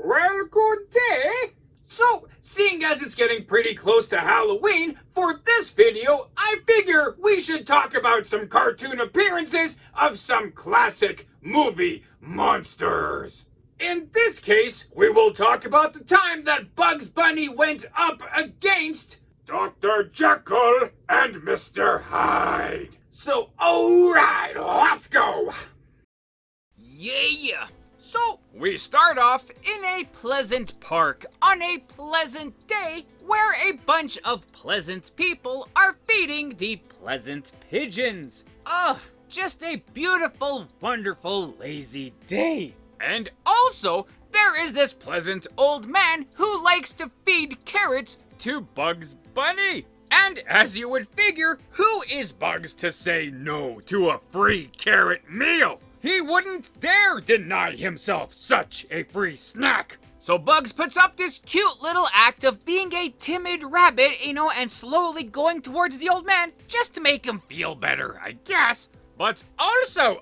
Well, good day. So, seeing as it's getting pretty close to Halloween, for this video, I figure we should talk about some cartoon appearances of some classic movie monsters. In this case, we will talk about the time that Bugs Bunny went up against Dr. Jeckyll and Mr. Hyde. So, alright, let's go. Yeah. So, we start off in a pleasant park on a pleasant day where a bunch of pleasant people are feeding the pleasant pigeons. Just a beautiful, wonderful, lazy day. And also, there is this pleasant old man who likes to feed carrots to Bugs Bunny. And as you would figure, who is Bugs to say no to a free carrot meal? He wouldn't dare deny himself such a free snack. So Bugs puts up this cute little act of being a timid rabbit, and slowly going towards the old man just to make him feel better, I guess. But also,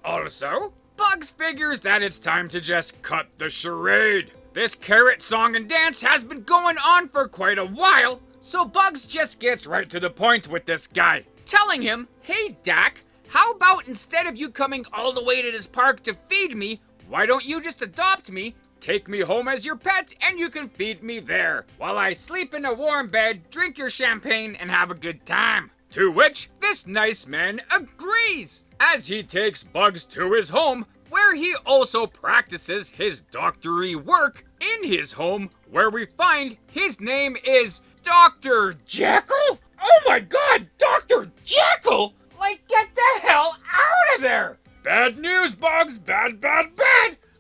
Bugs figures that it's time to just cut the charade. This carrot song and dance has been going on for quite a while, so Bugs just gets right to the point with this guy, telling him, "Hey Dak, how about instead of you coming all the way to this park to feed me, why don't you just adopt me, take me home as your pet, and you can feed me there, while I sleep in a warm bed, drink your champagne, and have a good time?" To which this nice man agrees, as he takes Bugs to his home, where he also practices his doctory work in his home, where we find his name is Dr. Jeckyll? Oh my god, Dr. Jeckyll? Like, get the hell out of there! Bad news, Bugs, bad.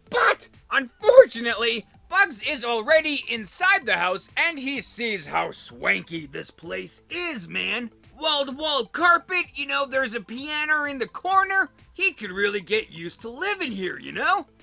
But, unfortunately, Bugs is already inside the house and he sees how swanky this place is, man. Wall-to-wall carpet, there's a piano in the corner. He could really get used to living here,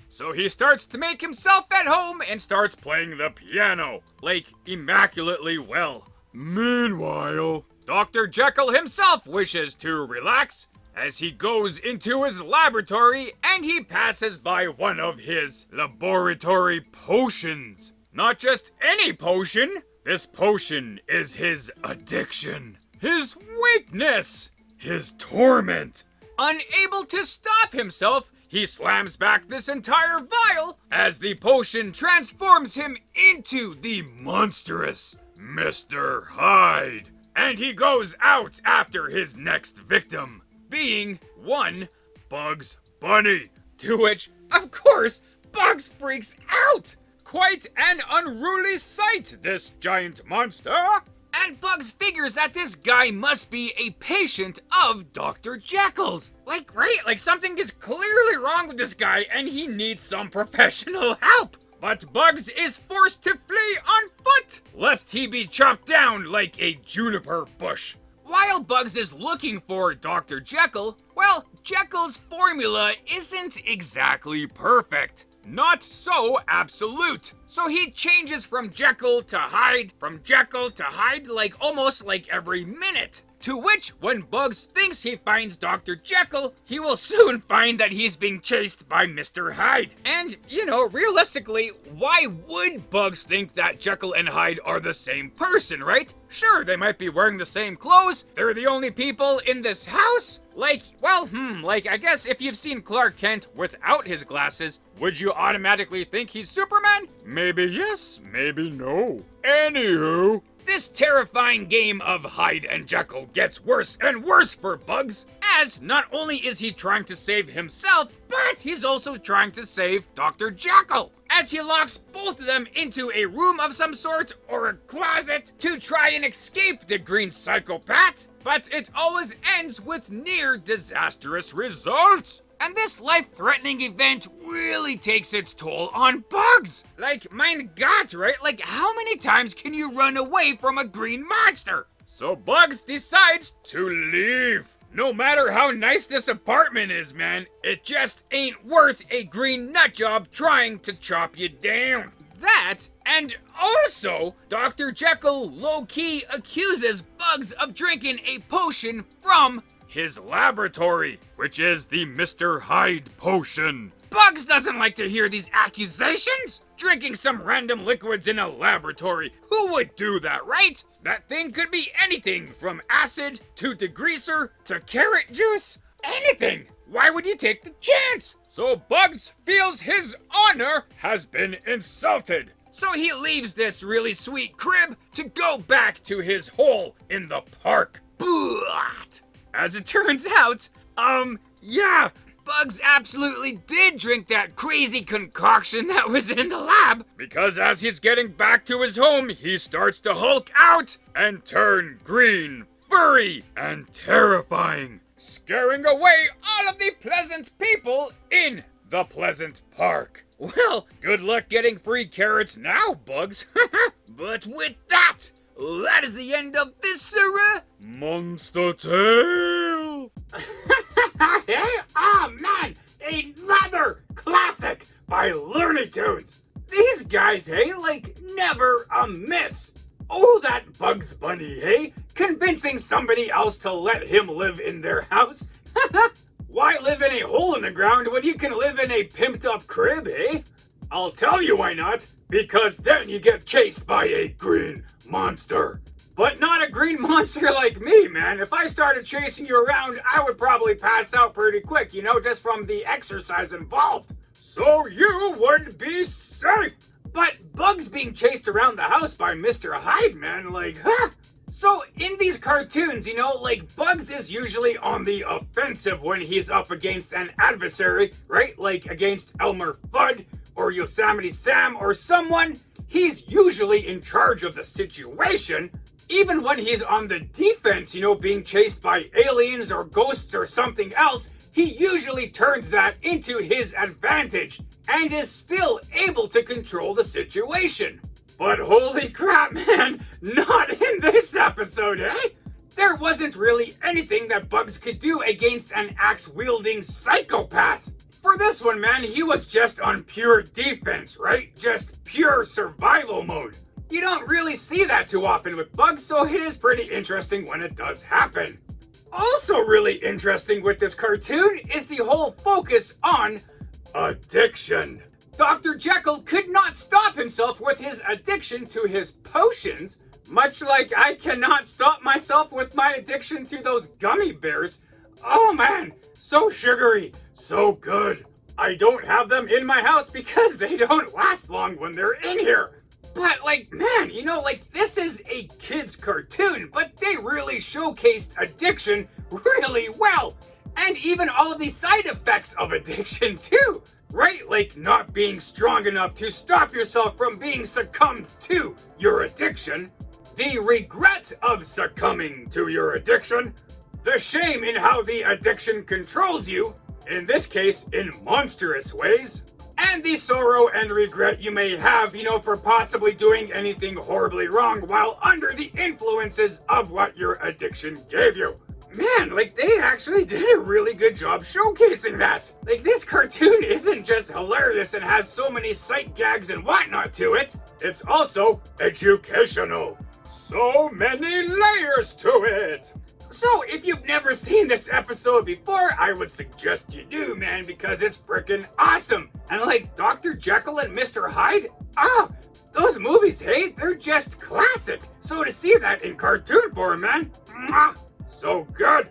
So he starts to make himself at home and starts playing the piano, like, immaculately well. Meanwhile, Dr. Jeckyll himself wishes to relax as he goes into his laboratory and he passes by one of his laboratory potions. Not just any potion, this potion is his addiction, his weakness, his torment. Unable to stop himself, he slams back this entire vial as the potion transforms him into the monstrous Mr. Hyde. And he goes out after his next victim, being one Bugs Bunny. To which, of course, Bugs freaks out. Quite an unruly sight, this giant monster. And Bugs figures that this guy must be a patient of Dr. Jekyll's. Like something is clearly wrong with this guy and he needs some professional help. But Bugs is forced to flee on foot, lest he be chopped down like a juniper bush. While Bugs is looking for Dr. Jeckyll, well, Jekyll's formula isn't exactly perfect. Not so absolute. So he changes from Jeckyll to Hyde, like almost like every minute. To which, when Bugs thinks he finds Dr. Jeckyll, he will soon find that he's being chased by Mr. Hyde. And, realistically, why would Bugs think that Jeckyll and Hyde are the same person, right? Sure, they might be wearing the same clothes, they're the only people in this house. I guess if you've seen Clark Kent without his glasses, would you automatically think he's Superman? Maybe yes, maybe no. Anywho, this terrifying game of Hyde and Jeckyll gets worse and worse for Bugs, as not only is he trying to save himself, but he's also trying to save Dr. Jeckyll, as he locks both of them into a room of some sort or a closet to try and escape the green psychopath, but it always ends with near disastrous results. And this life-threatening event really takes its toll on Bugs. Mein Gott, right? How many times can you run away from a green monster? So Bugs decides to leave. No matter how nice this apartment is, man, it just ain't worth a green nutjob trying to chop you down. That, and also, Dr. Jeckyll low-key accuses Bugs of drinking a potion from his laboratory, which is the Mr. Hyde potion. Bugs doesn't like to hear these accusations. Drinking some random liquids in a laboratory. Who would do that, right? That thing could be anything from acid to degreaser to carrot juice. Anything. Why would you take the chance? So Bugs feels his honor has been insulted. So he leaves this really sweet crib to go back to his hole in the park. But as it turns out, yeah, Bugs absolutely did drink that crazy concoction that was in the lab. Because as he's getting back to his home, he starts to hulk out and turn green, furry, and terrifying, scaring away all of the pleasant people in the pleasant park. Well, good luck getting free carrots now, Bugs. But with that, that is the end of this Monster Tale. Oh man, another classic by Looney Tunes. These guys, hey, like never a miss. Oh, that Bugs Bunny, hey, convincing somebody else to let him live in their house. Why live in a hole in the ground when you can live in a pimped up crib, eh? I'll tell you why not. Because then you get chased by a green monster. But not a green monster like me, man. If I started chasing you around, I would probably pass out pretty quick, you know, just from the exercise involved. So you would be safe. But Bugs being chased around the house by Mr. Hyde, man, like, huh? So in these cartoons, you know, like Bugs is usually on the offensive when he's up against an adversary, right? Like against Elmer Fudd or Yosemite Sam or someone. He's usually in charge of the situation. Even when he's on the defense, you know, being chased by aliens or ghosts or something else, he usually turns that into his advantage and is still able to control the situation. But holy crap, man, not in this episode, eh? There wasn't really anything that Bugs could do against an axe-wielding psychopath. For this one, man, he was just on pure defense, right? Just pure survival mode. You don't really see that too often with Bugs, so it is pretty interesting when it does happen. Also really interesting with this cartoon is the whole focus on addiction. Dr. Jeckyll could not stop himself with his addiction to his potions, much like I cannot stop myself with my addiction to those gummy bears. Oh man, so sugary, so good. I don't have them in my house because they don't last long when they're in here. But like, man, you know, like this is a kid's cartoon, but they really showcased addiction really well. And even all of the side effects of addiction too. Right? Like not being strong enough to stop yourself from being succumbed to your addiction, the regret of succumbing to your addiction, the shame in how the addiction controls you, in this case in monstrous ways, and the sorrow and regret you may have, you know, for possibly doing anything horribly wrong while under the influences of what your addiction gave you. Man, like they actually did a really good job showcasing that. Like this cartoon isn't just hilarious and has so many sight gags and whatnot to it. It's also educational. So many layers to it. So if you've never seen this episode before, I would suggest you do, man, because it's freaking awesome. And like Dr. Jeckyll and Mr. Hyde, those movies, hey, they're just classic. So to see that in cartoon form, man, so good.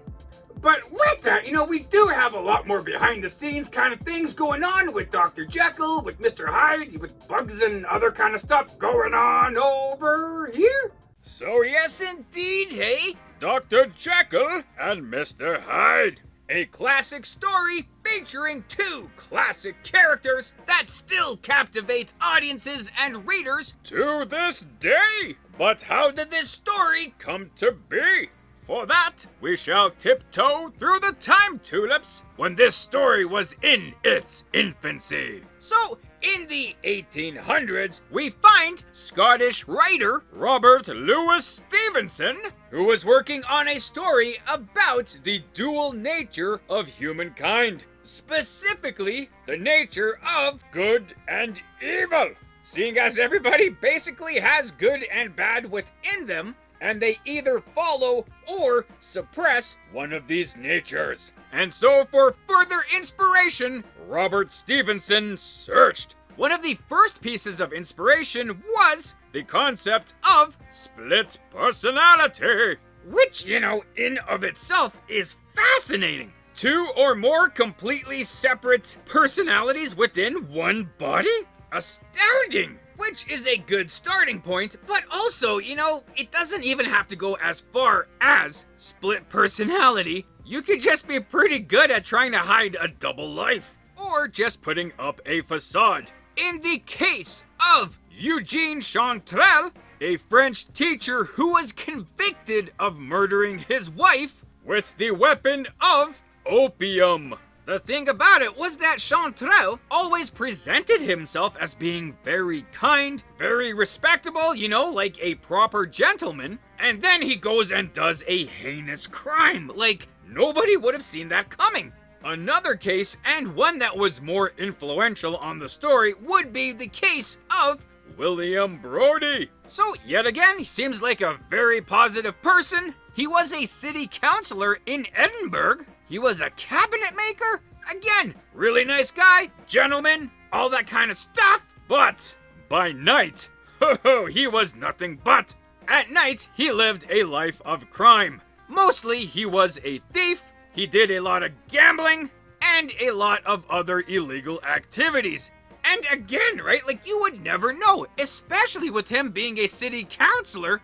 But with that, you know, we do have a lot more behind the scenes kind of things going on with Dr. Jeckyll, with Mr. Hyde, with Bugs and other kind of stuff going on over here. So yes, indeed, hey, Dr. Jeckyll and Mr. Hyde. A classic story featuring two classic characters that still captivate audiences and readers to this day. But how did this story come to be? For that, we shall tiptoe through the time tulips when this story was in its infancy. So, in the 1800s, we find Scottish writer Robert Louis Stevenson, who was working on a story about the dual nature of humankind, specifically the nature of good and evil. Seeing as everybody basically has good and bad within them, and they either follow or suppress one of these natures. And so, for further inspiration, Robert Stevenson searched. One of the first pieces of inspiration was the concept of split personality, which, in of itself is fascinating. Two or more completely separate personalities within one body? Astounding! Which is a good starting point, but also, it doesn't even have to go as far as split personality. You could just be pretty good at trying to hide a double life, or just putting up a facade. In the case of Eugene Chantrel, a French teacher who was convicted of murdering his wife with the weapon of opium. The thing about it was that Chantrel always presented himself as being very kind, very respectable, like a proper gentleman, and then he goes and does a heinous crime. Like, nobody would have seen that coming. Another case, and one that was more influential on the story, would be the case of William Brodie. So, yet again, he seems like a very positive person. He was a city councillor in Edinburgh. He was a cabinet maker. Again, really nice guy, gentleman, all that kind of stuff. But by night, he was nothing but. At night, he lived a life of crime. Mostly, he was a thief. He did a lot of gambling and a lot of other illegal activities. And again, right, like you would never know, especially with him being a city councillor.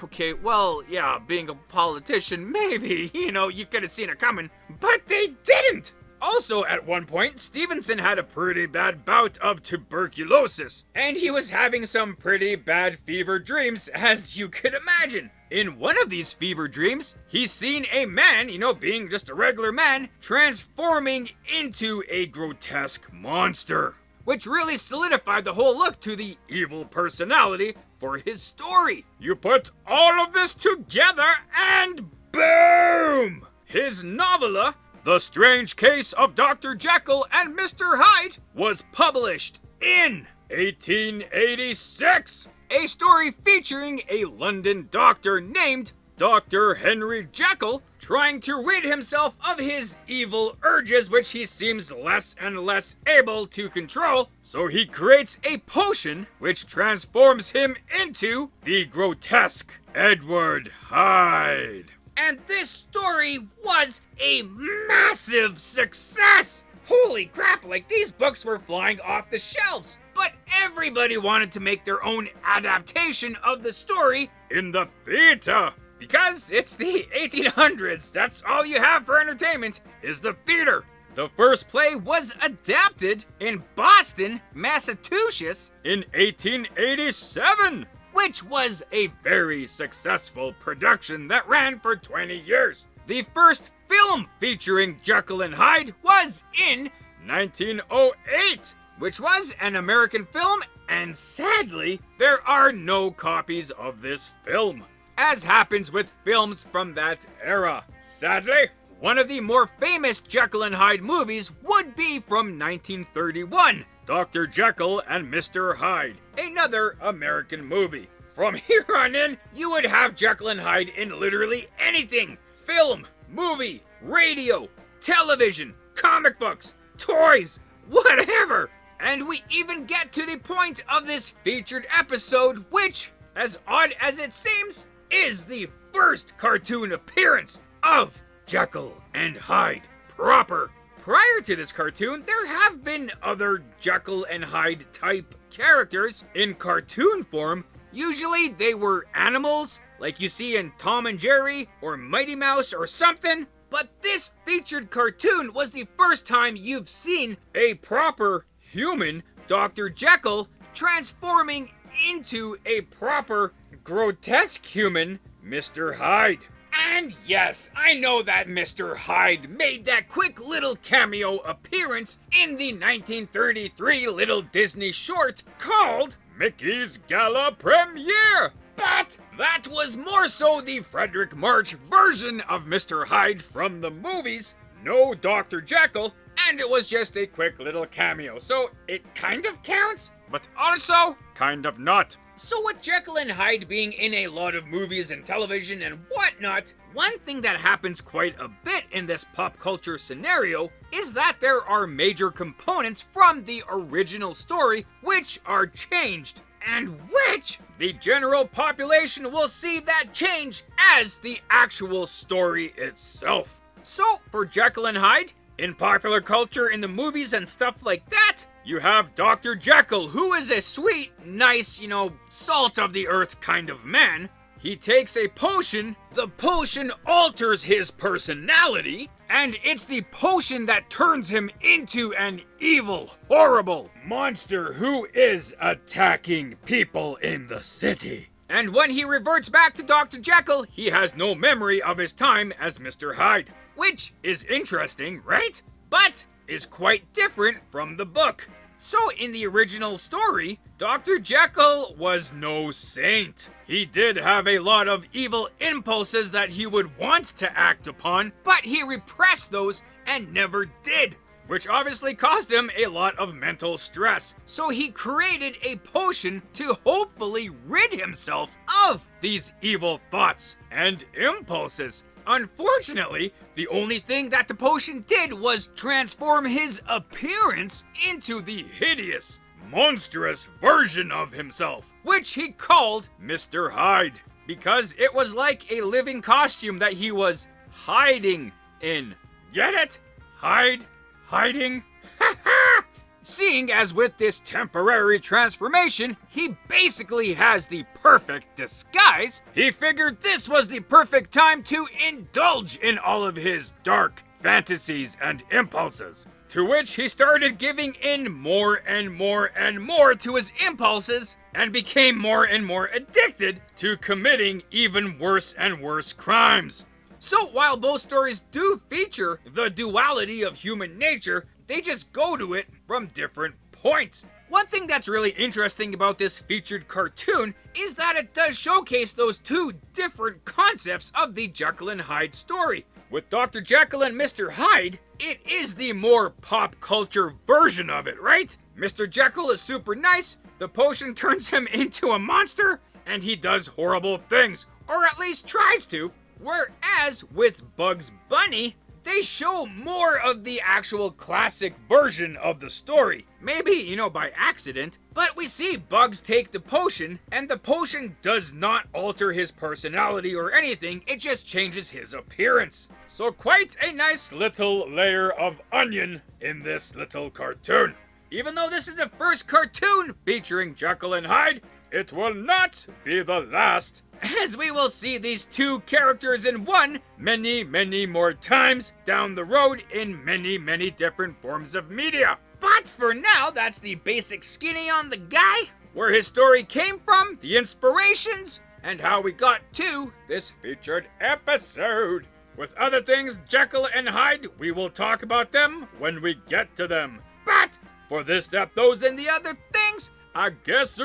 Okay, well, yeah, being a politician, maybe, you could have seen it coming, but they didn't! Also, at one point, Stevenson had a pretty bad bout of tuberculosis, and he was having some pretty bad fever dreams, as you could imagine. In one of these fever dreams, he's seen a man, being just a regular man, transforming into a grotesque monster, which really solidified the whole look to the evil personality for his story. You put all of this together and boom! His novella, The Strange Case of Dr. Jeckyll and Mr. Hyde, was published in 1886. A story featuring a London doctor named Dr. Henry Jeckyll trying to rid himself of his evil urges, which he seems less and less able to control. So he creates a potion which transforms him into the grotesque Edward Hyde. And this story was a massive success! Holy crap, like these books were flying off the shelves. But everybody wanted to make their own adaptation of the story in the theater. Because it's the 1800s, that's all you have for entertainment, is the theater. The first play was adapted in Boston, Massachusetts in 1887, which was a very successful production that ran for 20 years. The first film featuring Jeckyll and Hyde was in 1908, which was an American film, and sadly, there are no copies of this film, as happens with films from that era. Sadly, one of the more famous Jeckyll and Hyde movies would be from 1931, Dr. Jeckyll and Mr. Hyde, another American movie. From here on in, you would have Jeckyll and Hyde in literally anything. Film, movie, radio, television, comic books, toys, whatever. And we even get to the point of this featured episode, which, as odd as it seems, is the first cartoon appearance of Jeckyll and Hyde proper. Prior to this cartoon, there have been other Jeckyll and Hyde type characters in cartoon form. Usually they were animals, like you see in Tom and Jerry or Mighty Mouse or something. But this featured cartoon was the first time you've seen a proper human Dr. Jeckyll transforming into a proper grotesque human Mr. Hyde. And yes, I know that Mr. Hyde made that quick little cameo appearance in the 1933 little Disney short called Mickey's Gala Premiere. But that was more so the Frederick March version of Mr. Hyde from the movies, no Dr. Jeckyll, and it was just a quick little cameo, so it kind of counts, but also kind of not. So with Jeckyll and Hyde being in a lot of movies and television and whatnot, one thing that happens quite a bit in this pop culture scenario is that there are major components from the original story which are changed, and which the general population will see that change as the actual story itself. So for Jeckyll and Hyde, in popular culture, in the movies and stuff like that, you have Dr. Jeckyll, who is a sweet, nice, salt of the earth kind of man. He takes a potion, the potion alters his personality, and it's the potion that turns him into an evil, horrible monster who is attacking people in the city. And when he reverts back to Dr. Jeckyll, he has no memory of his time as Mr. Hyde. Which is interesting, right? But is quite different from the book. So in the original story, Dr. Jeckyll was no saint. He did have a lot of evil impulses that he would want to act upon, but he repressed those and never did, which obviously caused him a lot of mental stress. So he created a potion to hopefully rid himself of these evil thoughts and impulses. Unfortunately, the only thing that the potion did was transform his appearance into the hideous, monstrous version of himself, which he called Mr. Hyde, because it was like a living costume that he was hiding in. Get it? Hiding? Ha ha! Seeing as with this temporary transformation, he basically has the perfect disguise, he figured this was the perfect time to indulge in all of his dark fantasies and impulses. To which he started giving in more and more and more to his impulses, and became more and more addicted to committing even worse and worse crimes. So while both stories do feature the duality of human nature, they just go to it from different points. One thing that's really interesting about this featured cartoon is that it does showcase those two different concepts of the Jeckyll and Hyde story. With Dr. Jeckyll and Mr. Hyde, it is the more pop culture version of it, right? Mr. Jeckyll is super nice, the potion turns him into a monster, and he does horrible things, or at least tries to. Whereas with Bugs Bunny, they show more of the actual classic version of the story. Maybe, by accident, but we see Bugs take the potion, and the potion does not alter his personality or anything, it just changes his appearance. So quite a nice little layer of onion in this little cartoon. Even though this is the first cartoon featuring Jeckyll and Hyde, it will not be the last, as we will see these two characters in one many more times down the road in many different forms of media. But for now, that's the basic skinny on the guy, where his story came from, the inspirations, and how we got to this featured episode. With other things Jeckyll and Hyde, we will talk about them when we get to them. But for this, that, those, and the other things, I guess,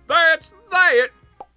that's that.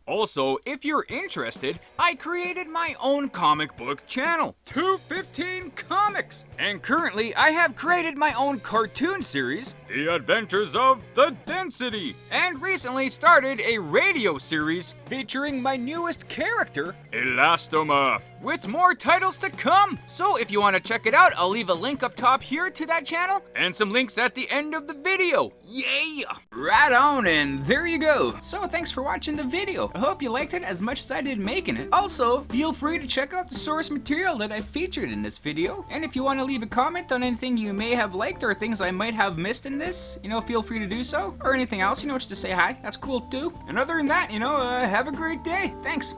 Also, if you're interested, I created my own comic book channel, 215 Comics, and currently I have created my own cartoon series, The Adventures of the Density, and recently started a radio series featuring my newest character, Elastomorph, with more titles to come. So if you want to check it out, I'll leave a link up top here to that channel, and some links at the end of the video. Yay! Right on, and there you go. So thanks for watching the video. I hope you liked it as much as I did making it. Also, feel free to check out the source material that I featured in this video. And if you want to leave a comment on anything you may have liked or things I might have missed in this, feel free to do so. Or anything else, just to say hi. That's cool too. And other than that, have a great day. Thanks.